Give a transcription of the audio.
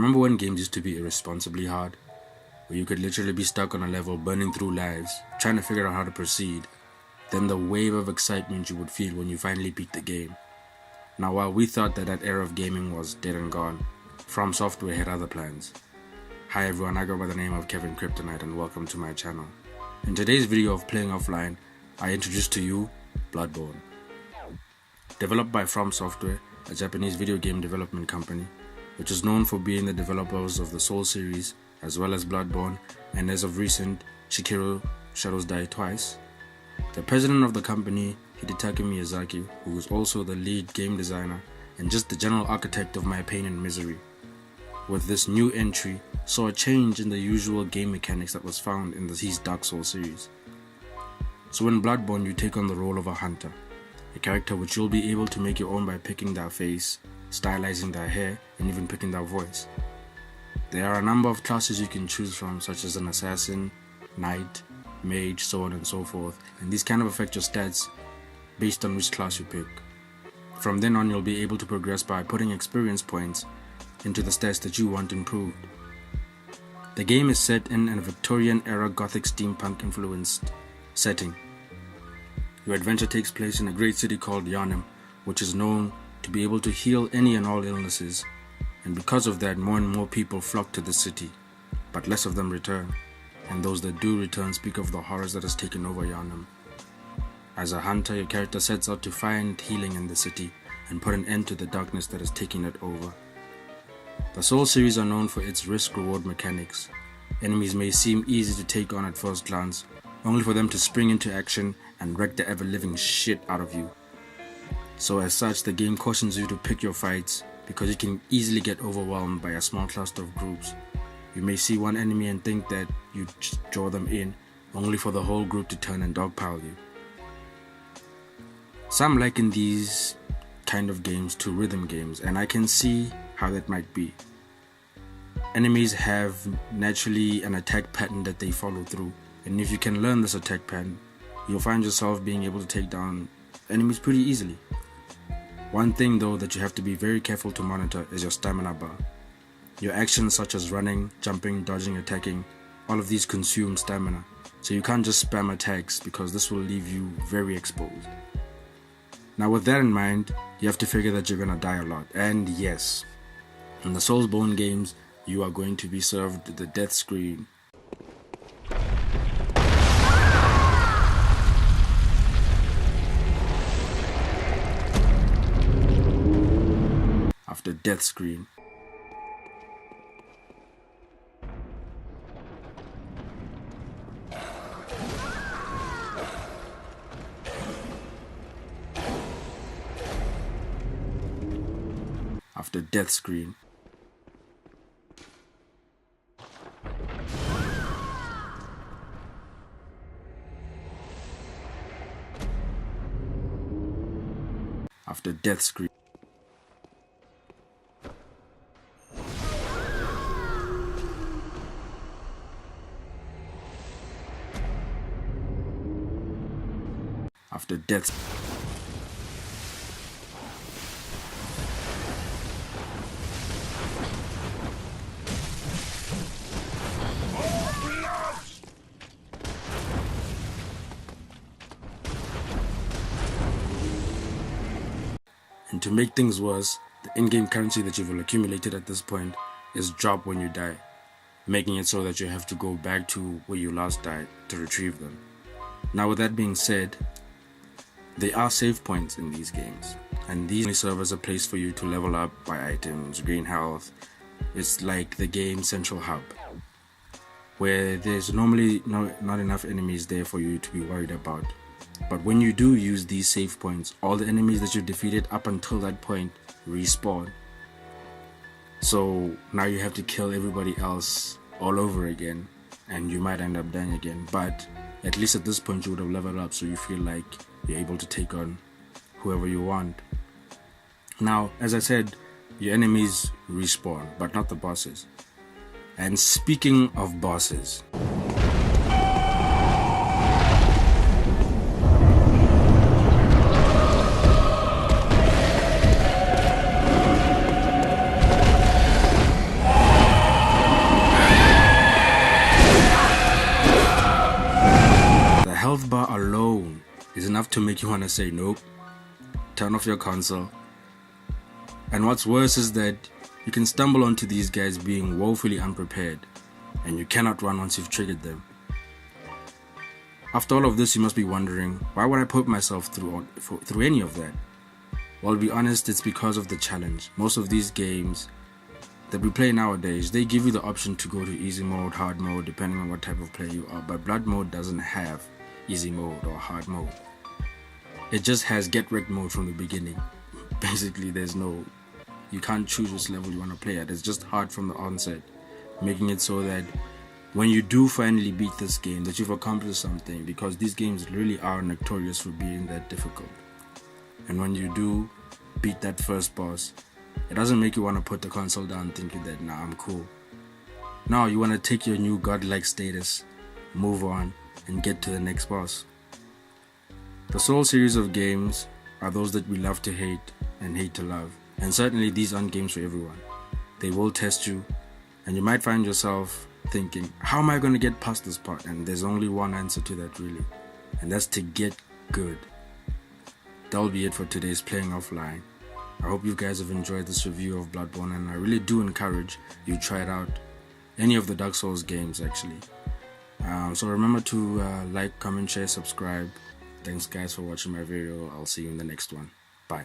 Remember when games used to be irresponsibly hard? Where you could literally be stuck on a level burning through lives, trying to figure out how to proceed. Then the wave of excitement you would feel when you finally beat the game. Now while we thought that era of gaming was dead and gone, From Software had other plans. Hi everyone, I go by the name of Kevin Kryptonite and welcome to my channel. In today's video of Playing Offline, I introduce to you Bloodborne. Developed by From Software, a Japanese video game development company, which is known for being the developers of the Soul series, as well as Bloodborne, and as of recent, Sekiro: Shadows Die Twice. The president of the company, Hidetaka Miyazaki, who is also the lead game designer and just the general architect of my pain and misery, with this new entry, saw a change in the usual game mechanics that was found in his Dark Souls series. So in Bloodborne, you take on the role of a hunter, a character which you'll be able to make your own by picking their face, stylizing their hair, and even picking their voice. There are a number of classes you can choose from, such as an assassin, knight, mage, so on and so forth, and these kind of affect your stats based on which class you pick. From then on, you'll be able to progress by putting experience points into the stats that you want improved. The game is set in a Victorian-era Gothic steampunk influenced setting. Your adventure takes place in a great city called Yahrnam, which is known to be able to heal any and all illnesses, and because of that, more and more people flock to the city, but less of them return, and those that do return speak of the horrors that has taken over Yahrnam. As a hunter, your character sets out to find healing in the city and put an end to the darkness that has taken it over. The Soul series are known for its risk-reward mechanics. Enemies may seem easy to take on at first glance, only for them to spring into action and wreck the ever-living shit out of you. So as such, the game cautions you to pick your fights because you can easily get overwhelmed by a small cluster of groups. You may see one enemy and think that you just draw them in, only for the whole group to turn and dogpile you. Some liken these kind of games to rhythm games, and I can see how that might be. Enemies have naturally an attack pattern that they follow through, and if you can learn this attack pattern, you'll find yourself being able to take down enemies pretty easily. One thing though that you have to be very careful to monitor is your stamina bar. Your actions such as running, jumping, dodging, attacking, all of these consume stamina, so you can't just spam attacks because this will leave you very exposed. Now with that in mind, you have to figure that you're gonna die a lot, and yes, in the Soulsborne games, you are going to be served the death screen. After death screen. After death screen. After death screen. After death. And to make things worse, the in-game currency that you've accumulated at this point is dropped when you die, making it so that you have to go back to where you last died to retrieve them. Now with that being said, there are save points in these games, and these only serve as a place for you to level up, buy items, gain health. It's like the game's central hub, where there's normally not enough enemies there for you to be worried about. But when you do use these save points, all the enemies that you defeated up until that point respawn. So now you have to kill everybody else all over again, and you might end up dying again. But at least at this point you would have leveled up, so you feel like you're able to take on whoever you want. Now, as I said, your enemies respawn, but not the bosses. And speaking of bosses, enough to make you want to say nope, turn off your console. And what's worse is that you can stumble onto these guys being woefully unprepared, and you cannot run once you've triggered them. After all of this, you must be wondering, why would I put myself through any of that? Well, to be honest, it's because of the challenge. Most of these games that we play nowadays, they give you the option to go to easy mode, hard mode, depending on what type of player you are. But Blood mode doesn't have easy mode or hard mode. It just has get wrecked mode from the beginning. Basically, you can't choose which level you want to play at. It's just hard from the onset, making it so that when you do finally beat this game, that you've accomplished something, because these games really are notorious for being that difficult. And when you do beat that first boss, it doesn't make you want to put the console down thinking that, nah, I'm cool. No, you want to take your new godlike status, move on, and get to the next boss. The Soul series of games are those that we love to hate and hate to love. And certainly these aren't games for everyone. They will test you, and you might find yourself thinking, how am I going to get past this part? And there's only one answer to that, really, and that's to get good. That'll be it for today's Playing Offline. I hope you guys have enjoyed this review of Bloodborne, and I really do encourage you to try it out. Any of the Dark Souls games, actually. So remember to like, comment, share, subscribe. Thanks guys for watching my video. I'll see you in the next one. Bye.